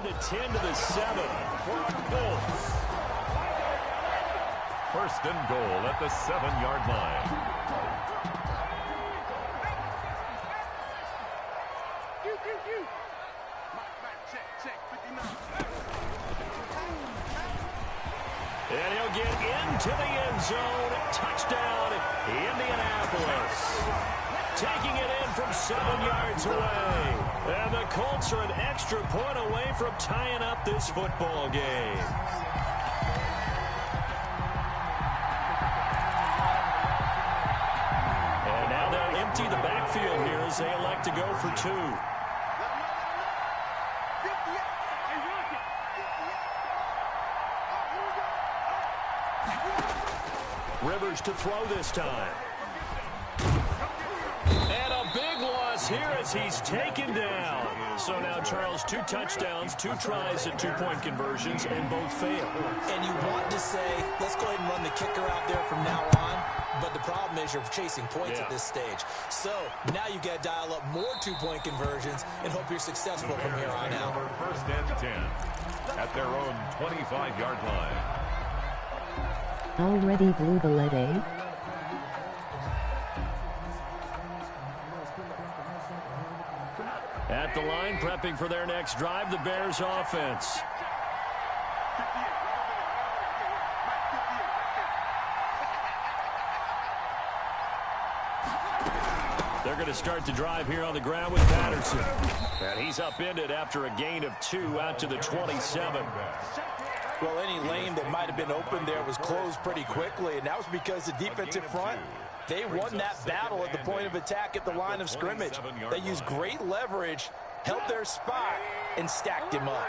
to 10 to the 7. First and goal at the 7-yard line. And he'll get into the end zone. Touchdown, Indianapolis. Taking it in from 7 yards away. And the Colts are an extra point away from tying up this football game. And now they'll empty the backfield here as they elect to go for 2. Rivers to throw this time. And a big loss here as he's taken down. So now, Charles, 2 touchdowns, 2 tries at 2-point conversions, and both fail. And you want to say, let's go ahead and run the kicker out there from now on. But the problem is you're chasing points at this stage. So now you've got to dial up more 2-point conversions and hope you're successful from here on out. First and 10 at their own 25-yard line. Already blew the lead, eh? At the line, prepping for their next drive, the Bears offense. They're going to start the drive here on the ground with Patterson. And he's upended after a gain of 2 out to the 27. Well, any lane that might have been open there was closed pretty quickly, and that was because the defensive front, they won that battle at the point of attack at the line of scrimmage. They used great leverage, held their spot, and stacked him up.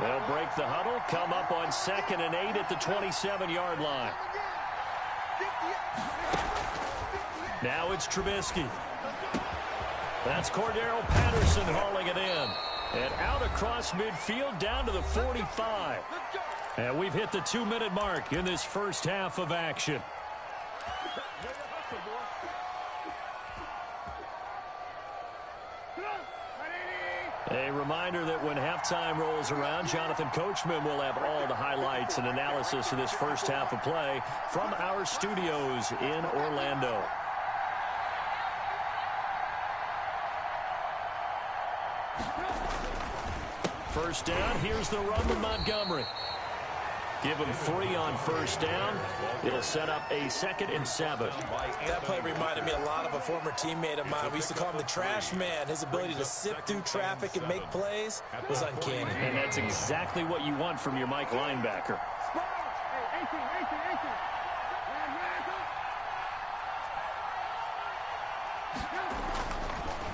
They'll break the huddle, come up on 2nd and 8 at the 27-yard line. Now it's Trubisky. That's Cordero Patterson hauling it in. And out across midfield down to the 45. And we've hit the 2-minute mark in this first half of action. A reminder that when halftime rolls around, Jonathan Coachman will have all the highlights and analysis of this first half of play from our studios in Orlando. First down, here's the run with Montgomery. Give him 3 on first down. It'll set up a 2nd and 7. That play reminded me a lot of a former teammate of mine. We used to call him the trash man. His ability to sift through traffic and make plays was uncanny. And that's exactly what you want from your Mike linebacker.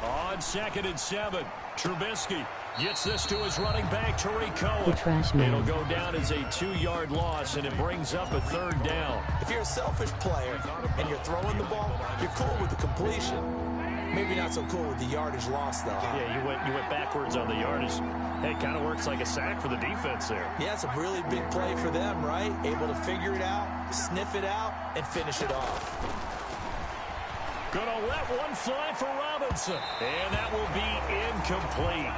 On 2nd and 7, Trubisky gets this to his running back, Tariq Cohen. It'll go down as a 2-yard loss, and it brings up a 3rd down. If you're a selfish player and you're throwing the ball, you're cool with the completion. Maybe not so cool with the yardage loss, though. Yeah, you went backwards on the yardage. Hey, it kind of works like a sack for the defense there. Yeah, it's a really big play for them, right? Able to figure it out, sniff it out, and finish it off. Gonna let one fly for Robinson, and that will be incomplete.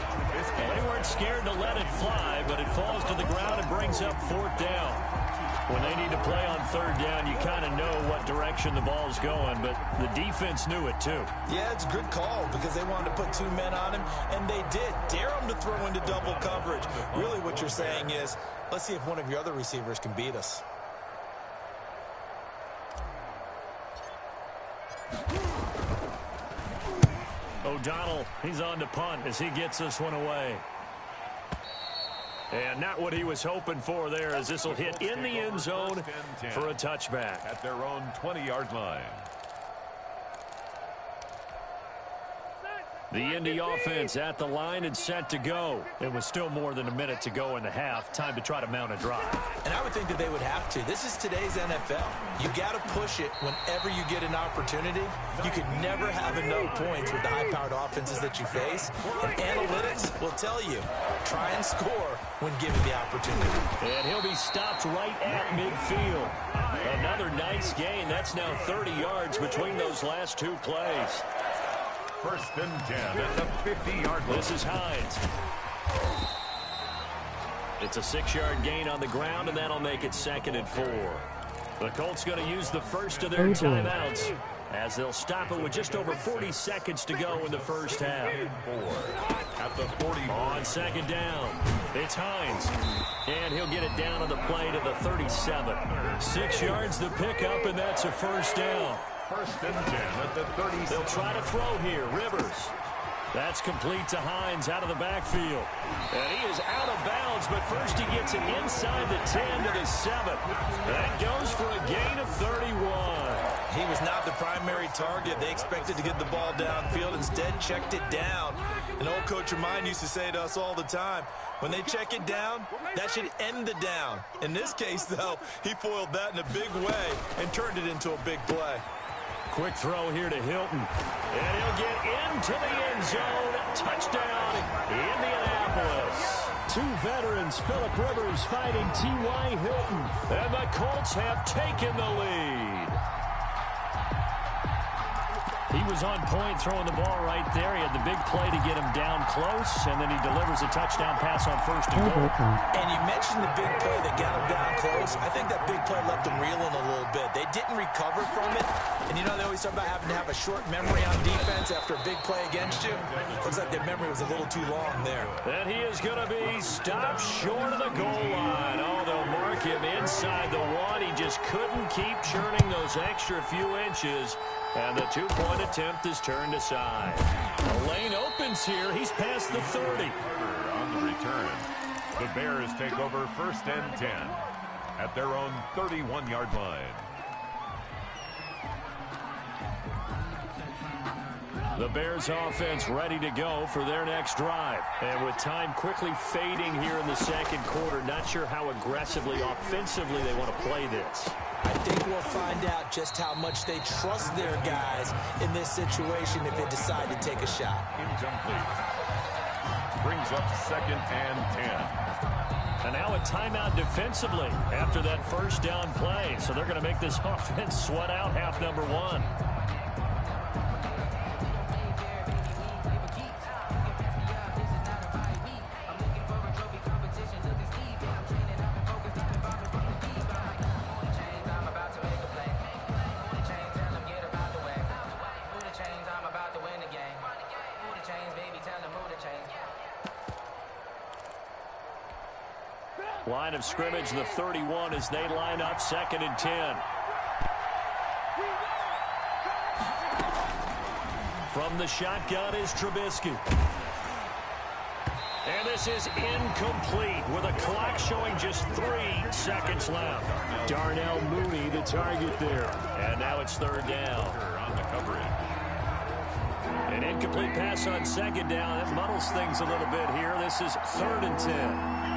Well, they weren't scared to let it fly, but it falls to the ground and brings up 4th down. When they need to play on 3rd down, you kind of know what direction the ball's going, but the defense knew it too. Yeah, it's a good call because they wanted to put 2 men on him, and they did. Dare him to throw into double coverage. Really what you're saying is, let's see if one of your other receivers can beat us. O'Donnell, he's on to punt as he gets this one away. And not what he was hoping for there, as this will hit in the end zone for a touchback. At their own 20-yard line. The Indy offense at the line and set to go. It was still more than a minute to go in the half. Time to try to mount a drive. And I would think that they would have to. This is today's NFL. You got to push it whenever you get an opportunity. You could never have enough points with the high-powered offenses that you face. And analytics will tell you, try and score when given the opportunity. And he'll be stopped right at midfield. Another nice gain. That's now 30 yards between those last 2 plays. First and 10 at the 50-yard line. This is Hines. It's a 6-yard gain on the ground, and that'll make it 2nd and 4. The Colts going to use the first of their timeouts as they'll stop it with just over 40 seconds to go in the first half. At the 40. On 2nd down, it's Hines. And he'll get it down on the play to the 37. 6 yards the pickup, and that's a first down. 1st and 10 at the 30. They'll try to throw here. Rivers. That's complete to Hines out of the backfield. And he is out of bounds, but first he gets it inside the 10 to the 7. That goes for a gain of 31. He was not the primary target. They expected to get the ball downfield. Instead, checked it down. An old coach of mine used to say to us all the time, when they check it down, that should end the down. In this case, though, he foiled that in a big way and turned it into a big play. Quick throw here to Hilton. And he'll get into the end zone. Touchdown, Indianapolis. 2 veterans, Phillip Rivers fighting T.Y. Hilton. And the Colts have taken the lead. He was on point throwing the ball right there. He had the big play to get him down close, and then he delivers a touchdown pass on 1st and goal. And you mentioned the big play that got him down close. I think that big play left him reeling a little bit. They didn't recover from it. And, you know, they always talk about having to have a short memory on defense after a big play against you. Looks like their memory was a little too long there. And he is going to be stopped short of the goal line. Oh, they'll mark him inside the 1. He just couldn't keep churning those extra few inches. And the 2-point attempt is turned aside. The lane opens here. He's past the 30. On the return, the Bears take over 1st and 10 at their own 31-yard line. The Bears offense ready to go for their next drive. And with time quickly fading here in the 2nd quarter, not sure how aggressively, offensively they want to play this. I think we'll find out just how much they trust their guys in this situation if they decide to take a shot. Incomplete. Brings up 2nd and 10. And now a timeout defensively after that 1st down play. So they're going to make this offense sweat out half number 1. Line of scrimmage, the 31, as they line up 2nd and 10. From the shotgun is Trubisky. And this is incomplete with a clock showing just 3 seconds left. Darnell Mooney, the target there. And now it's 3rd down. On the coverage. An incomplete pass on 2nd down. That muddles things a little bit here. This is 3rd and 10.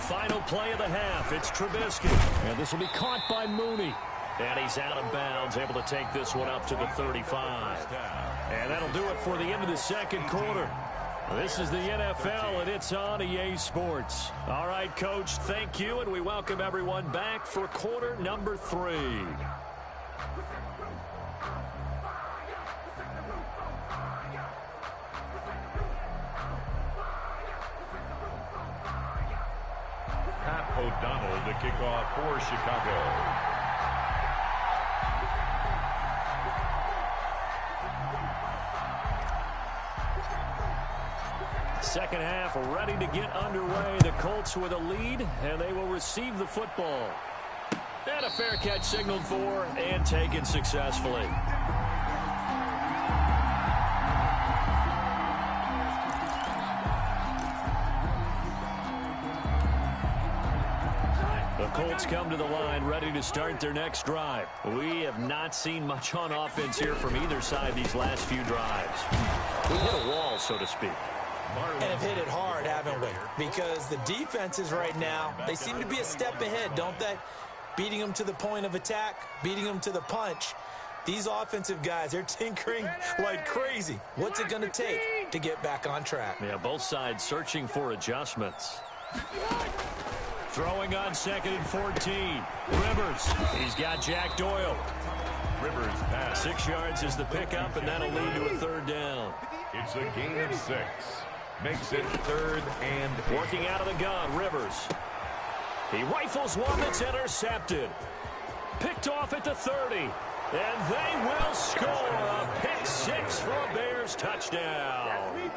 Final play of the half. It's Trubisky. And this will be caught by Mooney. And he's out of bounds, able to take this one up to the 35. And that'll do it for the end of the 2nd quarter. This is the NFL, and it's on EA Sports. All right, Coach, thank you, and we welcome everyone back for quarter number 3. Pat O'Donnell to kick off for Chicago. Second half ready to get underway. The Colts with a lead, and they will receive the football. And a fair catch signaled for and taken successfully. The Colts come to the line ready to start their next drive. We have not seen much on offense here from either side these last few drives. We hit a wall, so to speak. And have hit it hard, haven't we? Because the defenses right now, they seem to be a step ahead, don't they? Beating them to the point of attack, beating them to the punch. These offensive guys, they're tinkering like crazy. What's it going to take to get back on track? Yeah, both sides searching for adjustments. Throwing on 2nd and 14. Rivers. He's got Jack Doyle. Rivers pass. 6 yards is the pickup, and that'll lead to a 3rd down. It's a gain of 6. Makes it 3rd and 8. Working out of the gun, Rivers. He rifles one that's intercepted. Picked off at the 30. And they will score a pick 6 for a Bears touchdown.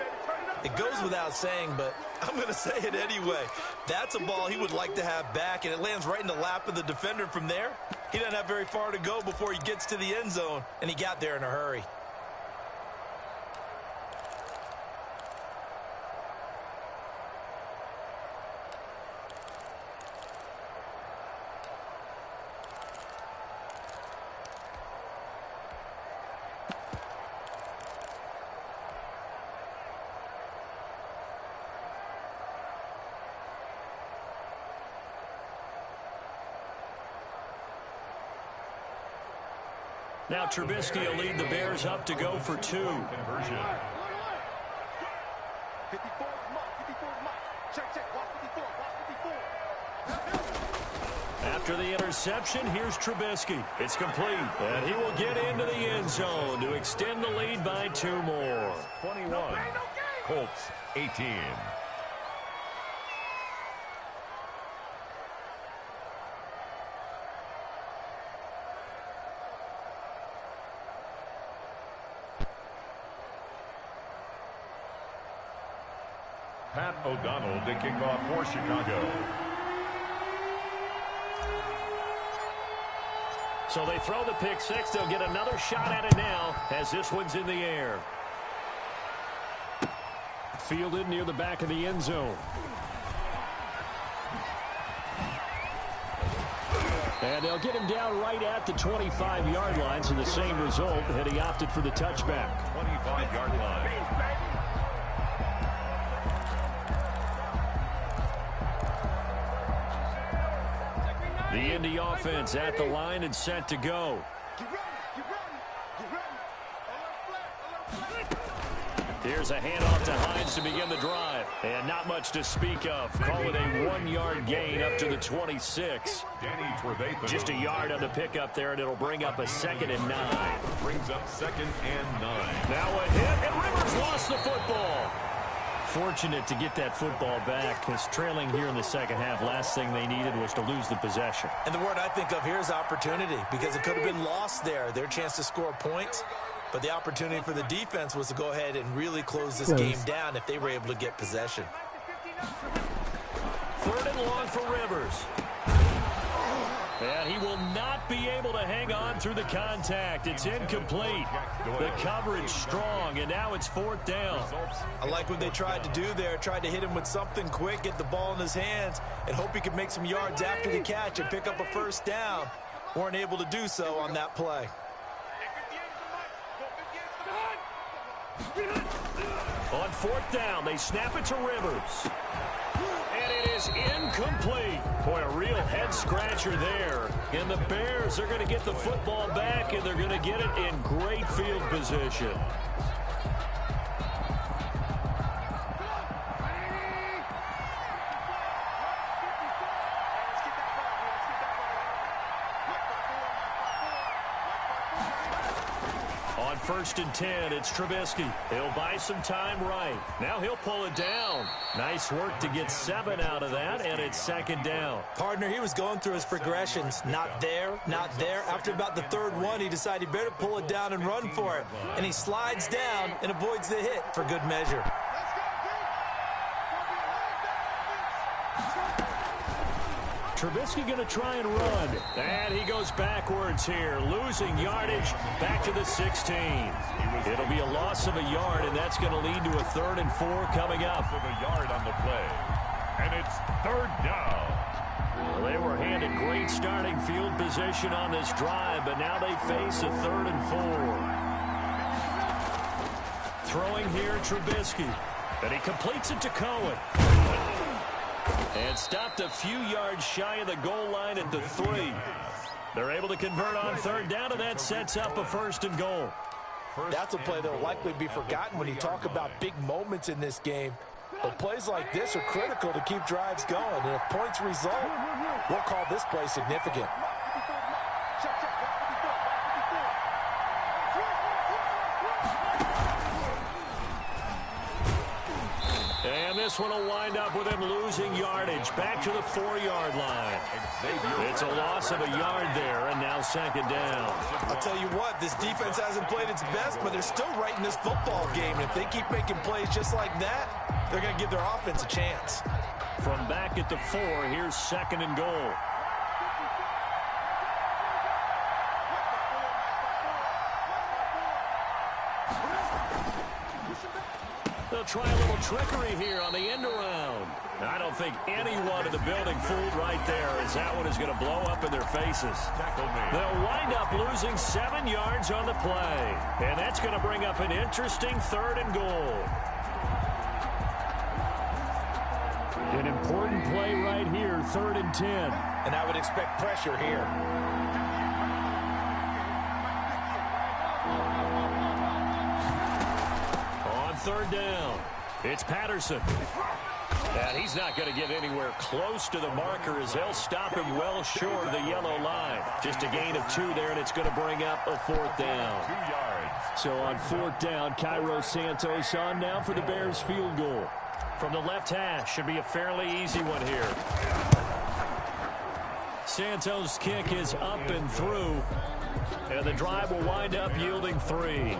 It goes without saying, but I'm going to say it anyway. That's a ball he would like to have back, and it lands right in the lap of the defender from there. He doesn't have very far to go before he gets to the end zone, and he got there in a hurry. Now Trubisky will lead the Bears up to go for 2. Conversion. After the interception, here's Trubisky. It's complete, and he will get into the end zone to extend the lead by 2 more. 21. Colts 18. Pat O'Donnell to kick off for Chicago. So they throw the pick 6. They'll get another shot at it now as this one's in the air. Fielded near the back of the end zone. And they'll get him down right at the 25-yard line, so the same result, and he opted for the touchback. 25-yard line. The Indy offense at the line and set to go. Here's a handoff to Hines to begin the drive. And not much to speak of. Call it a 1-yard gain up to the 26. Just a yard on the pickup there, and it'll bring up a 2nd and 9. Brings up 2nd and 9. Now a hit, and Rivers lost the football. Fortunate to get that football back, because trailing here in the second half, last thing they needed was to lose the possession. And the word I think of here is opportunity, because it could have been lost there. Their chance to score points, but the opportunity for the defense was to go ahead and really close this game down if they were able to get possession. 3rd and long for Rivers. And he will not be able to hang on through the contact. It's incomplete. The coverage strong, and now it's 4th down. I like what they tried to do there. Tried to hit him with something quick, get the ball in his hands, and hope he could make some yards after the catch and pick up a 1st down. Weren't able to do so on that play. On 4th down, they snap it to Rivers. And it is incomplete. Boy, a real head-scratcher there. And the Bears are going to get the football back, and they're going to get it in great field position. On 1st and 10, it's Trubisky. He'll buy some time right. Now he'll pull it down. Nice work to get 7 out of that, and it's 2nd down. Partner, he was going through his progressions. Not there, not there. After about the 3rd one, he decided he better pull it down and run for it. And he slides down and avoids the hit for good measure. Trubisky going to try and run. And he goes backwards here, losing yardage back to the 16. It'll be a loss of a yard, and that's going to lead to a 3rd and 4 coming up. Of a yard on the play. And it's 3rd down. Well, they were handed great starting field position on this drive, but now they face a 3rd and 4. Throwing here, Trubisky. And he completes it to Cohen. And stopped a few yards shy of the goal line at the 3. They're able to convert on 3rd down, and that sets up a 1st and goal. That's a play that will likely be forgotten when you talk about big moments in this game. But plays like this are critical to keep drives going. And if points result, we'll call this play significant. And this one will wind up with him losing yardage. Back to the 4-yard line. It's a loss of a yard there, and now second down. I'll tell you what, this defense hasn't played its best, but they're still right in this football game. And if they keep making plays just like that, they're going to give their offense a chance. From back at the 4, here's second and goal. They'll try a little trickery here on the end around. I don't think anyone in the building fooled right there, as that one is going to blow up in their faces. They'll wind up losing 7 yards on the play. And that's going to bring up an interesting third and goal. An important play right here, 3rd and 10. And I would expect pressure here. On 3rd down, it's Patterson. And he's not going to get anywhere close to the marker as they'll stop him well short of the yellow line. Just a gain of 2 there, and it's going to bring up a 4th down. 2 yards. So on 4th down, Cairo Santos on now for the Bears field goal. From the left hash, should be a fairly easy one here. Santos' kick is up and through, and the drive will wind up yielding 3.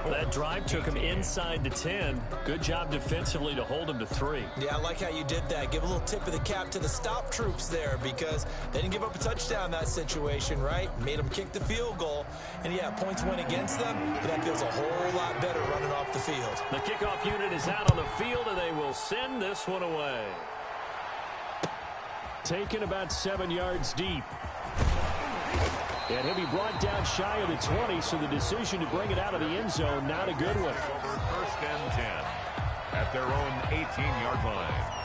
That drive took him inside the 10. Good job defensively to hold him to 3. Yeah, I like how you did that. Give a little tip of the cap to the stop troops there because they didn't give up a touchdown in that situation, right? Made them kick the field goal. And, yeah, points went against them, but that feels a whole lot better running off the field. The kickoff unit is out on the field, and they will send this one away. Taken about 7 yards deep. And he'll be brought down shy of the 20, so the decision to bring it out of the end zone, not a good one. Over 1st and 10 at their own 18-yard line.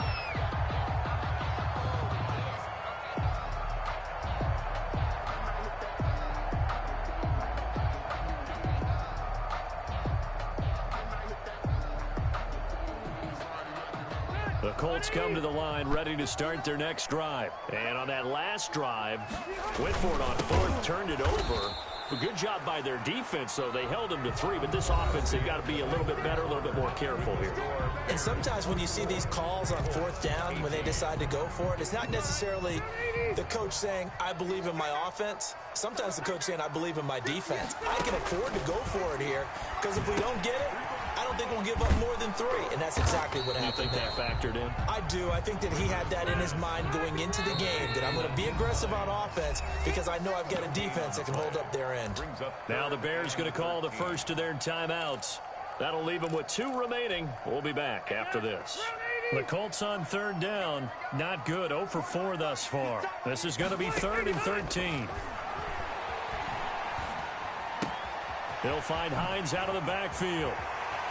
The Colts come to the line ready to start their next drive. And on that last drive, went for it on 4th, turned it over. A good job by their defense, though. They held them to 3, but this offense, they've got to be a little bit better, a little bit more careful here. And sometimes when you see these calls on 4th down, when they decide to go for it, it's not necessarily the coach saying, I believe in my offense. Sometimes the coach saying, I believe in my defense. I can afford to go for it here because if we don't get it, I don't think we'll give up more than 3, and that's exactly what happened there. You think that factored in? I do. I think that he had that in his mind going into the game, that I'm going to be aggressive on offense because I know I've got a defense that can hold up their end. Now the Bears going to call the first of their timeouts. That'll leave them with 2 remaining. We'll be back after this. The Colts on 3rd down. Not good. 0 for 4 thus far. This is going to be 3rd and 13. They'll find Hines out of the backfield.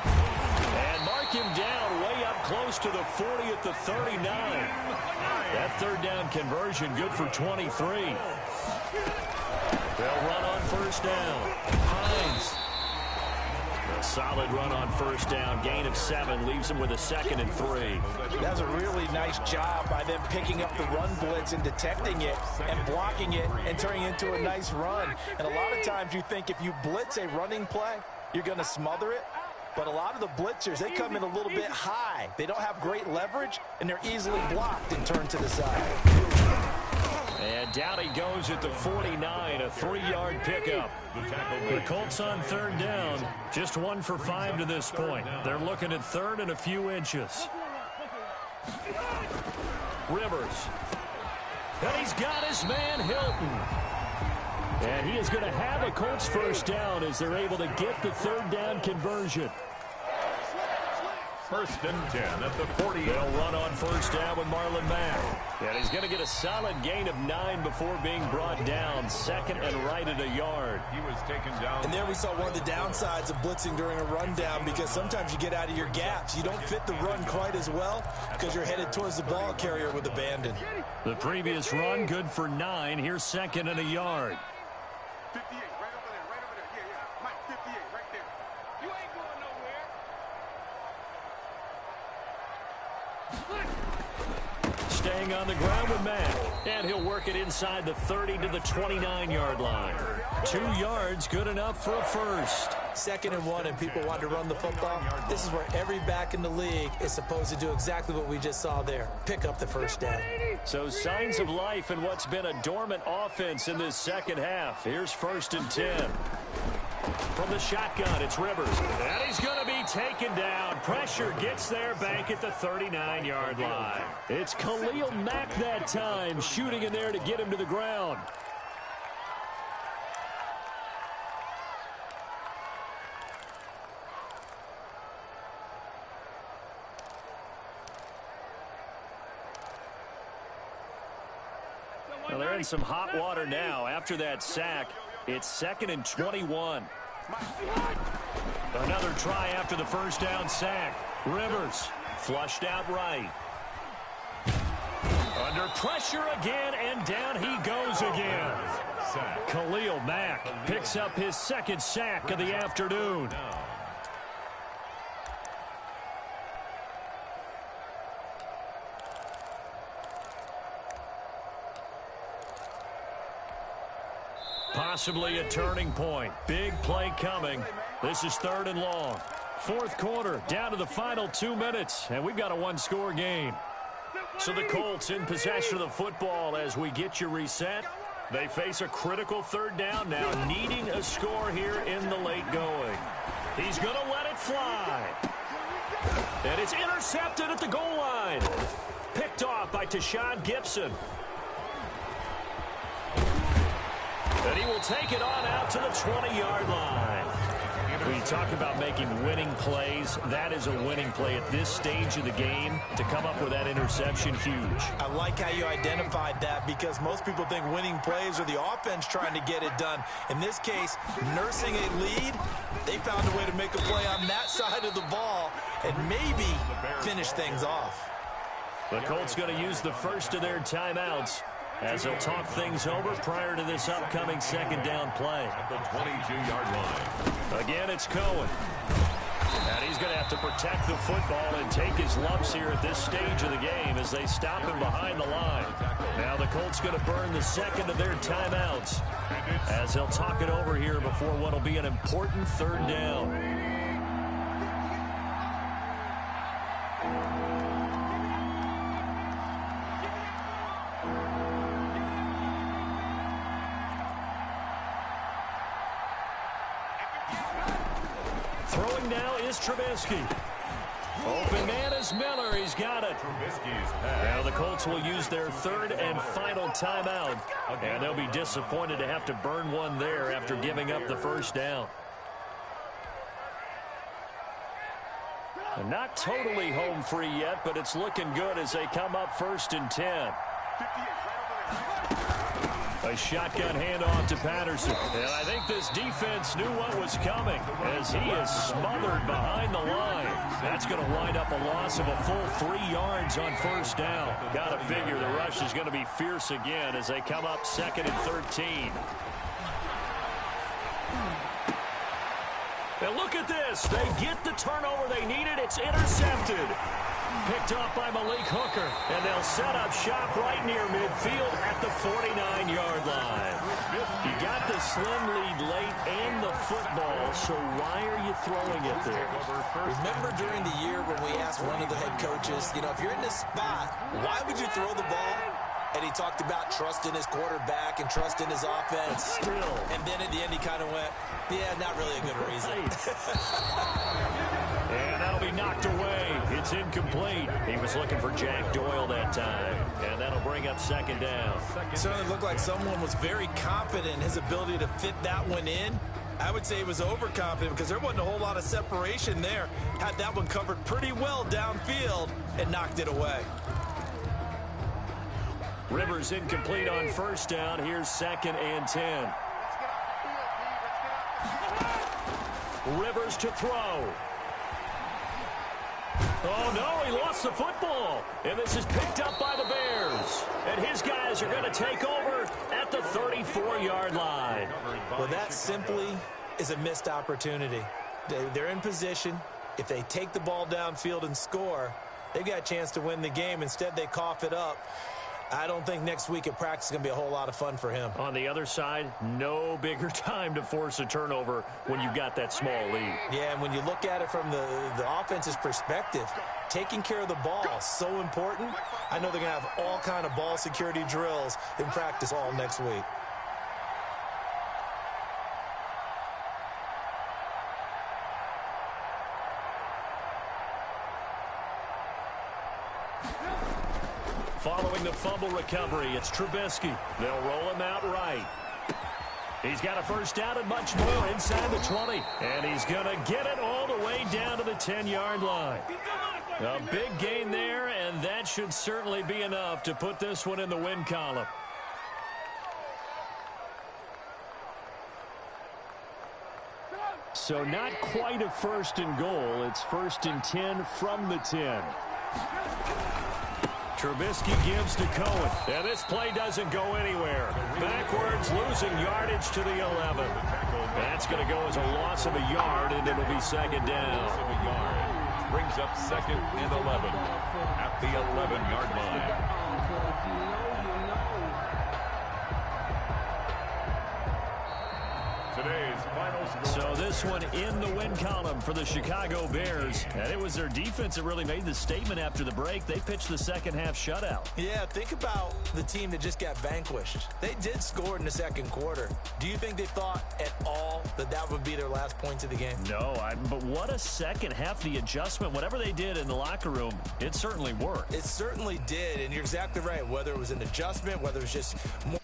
And mark him down way up close to the 40 at the 39. That 3rd down conversion good for 23. They'll run on 1st down. Hines. A solid run on 1st down. Gain of 7 leaves him with a 2nd and 3. That's a really nice job by them picking up the run blitz and detecting it and blocking it and turning it into a nice run. And a lot of times you think if you blitz a running play, you're going to smother it. But a lot of the blitzers, they come in a little bit high. They don't have great leverage, and they're easily blocked and turned to the side. And down he goes at the 49, a 3-yard pickup. The Colts on 3rd down, just 1 for 5 to this point. They're looking at 3rd and a few inches. Rivers. And he's got his man Hilton. And he is going to have a Colts 1st down as they're able to get the 3rd down conversion. 1st and 10 at the 40. They'll run on 1st down with Marlon Mack. And he's going to get a solid gain of 9 before being brought down. 2nd and right at a yard. He was taken down. And there we saw one of the downsides of blitzing during a rundown because sometimes you get out of your gaps. You don't fit the run quite as well because you're headed towards the ball carrier with abandon. The previous run good for 9. Here's 2nd and a yard. 58, right over there. Yeah. Mike, 58, right there. You ain't going nowhere. Staying on the ground with Mack. And he'll work it inside the 30 to the 29-yard line. 2 yards, good enough for a first. 2nd and 1, and people want to run the football. This is where every back in the league is supposed to do exactly what we just saw there. Pick up the first down. So signs of life in what's been a dormant offense in this second half. Here's 1st and 10. From the shotgun, it's Rivers. And he's going to be taken down. Pressure gets there back at the 39-yard line. It's Khalil Mack that time, shooting in there to get him to the ground. Well, they're in some hot water now. After that sack, it's 2nd and 21. Another try after the first down sack. Rivers flushed out right. Under pressure again, and down he goes again. Khalil Mack picks up his 2nd sack of the afternoon. Possibly a turning point. Big play coming. This is 3rd and long. 4th quarter, down to the final 2 minutes, and we've got a 1-score game. So the Colts in possession of the football as we get you reset. They face a critical 3rd down now, needing a score here in the late going. He's going to let it fly. And it's intercepted at the goal line. Picked off by Tashawn Gibson. And he will take it on out to the 20-yard line. When you talk about making winning plays, that is a winning play at this stage of the game. To come up with that interception, huge. I like how you identified that, because most people think winning plays are the offense trying to get it done. In this case, nursing a lead, they found a way to make a play on that side of the ball and maybe finish things off. The Colts going to use the first of their timeouts as they'll talk things over prior to this upcoming 2nd down play. At the 22-yard line. Again, it's Cohen. And he's going to have to protect the football and take his lumps here at this stage of the game as they stop him behind the line. Now the Colts going to burn the 2nd of their timeouts as they'll talk it over here before what will be an important 3rd down. Throwing now is Trubisky. Open man is Miller. He's got it. Now the Colts will use their 3rd and final timeout. And they'll be disappointed to have to burn one there after giving up the first down. And not totally home free yet, but it's looking good as they come up 1st and 10. A shotgun handoff to Patterson. And I think this defense knew what was coming as he is smothered behind the line. That's going to wind up a loss of a full 3 yards on 1st down. Got to figure the rush is going to be fierce again as they come up 2nd and 13. And look at this. They get the turnover they needed. It's intercepted. Picked off by Malik Hooker. And they'll set up shop right near midfield at the 49-yard line. You got the slim lead late and the football, so why are you throwing it there? Remember during the year when we asked one of the head coaches, if you're in this spot, why would you throw the ball? And he talked about trust in his quarterback and trust in his offense. Still. And then at the end he kind of went, yeah, not really a good reason. And that'll be knocked away. It's incomplete. He was looking for Jack Doyle that time. And that'll bring up 2nd down. It certainly looked like someone was very confident in his ability to fit that one in. I would say he was overconfident because there wasn't a whole lot of separation there. Had that one covered pretty well downfield and knocked it away. Rivers incomplete on 1st down. Here's 2nd and 10. Rivers to throw. Oh, no, he lost the football. And this is picked up by the Bears. And his guys are going to take over at the 34-yard line. Well, that simply is a missed opportunity. They're in position. If they take the ball downfield and score, They've got a chance to win the game. Instead, they cough it up. I don't think next week at practice is going to be a whole lot of fun for him. On the other side, no bigger time to force a turnover when you've got that small lead. Yeah, and when you look at it from the offense's perspective, taking care of the ball is so important. I know they're going to have all kind of ball security drills in practice all next week. Following the fumble recovery, it's Trubisky. They'll roll him out right. He's got a first down and much more inside the 20. And he's going to get it all the way down to the 10-yard line. A big gain there, and that should certainly be enough to put this one in the win column. So not quite a first and goal. It's first and 10 from the 10. Trubisky gives to Cohen, and this play doesn't go anywhere. Backwards, losing yardage to the 11. That's going to go as a loss of a yard, and it'll be second down. Brings up second and 11 at the 11-yard line. Today's final score. So this one in the win column for the Chicago Bears. And it was their defense that really made the statement after the break. They pitched the second half shutout. Yeah, think about the team that just got vanquished. They did score in the second quarter. Do you think they thought at all that that would be their last points of the game? No, but what a second half. The adjustment, whatever they did in the locker room, it certainly worked. It certainly did, and you're exactly right. Whether it was an adjustment, whether it was just more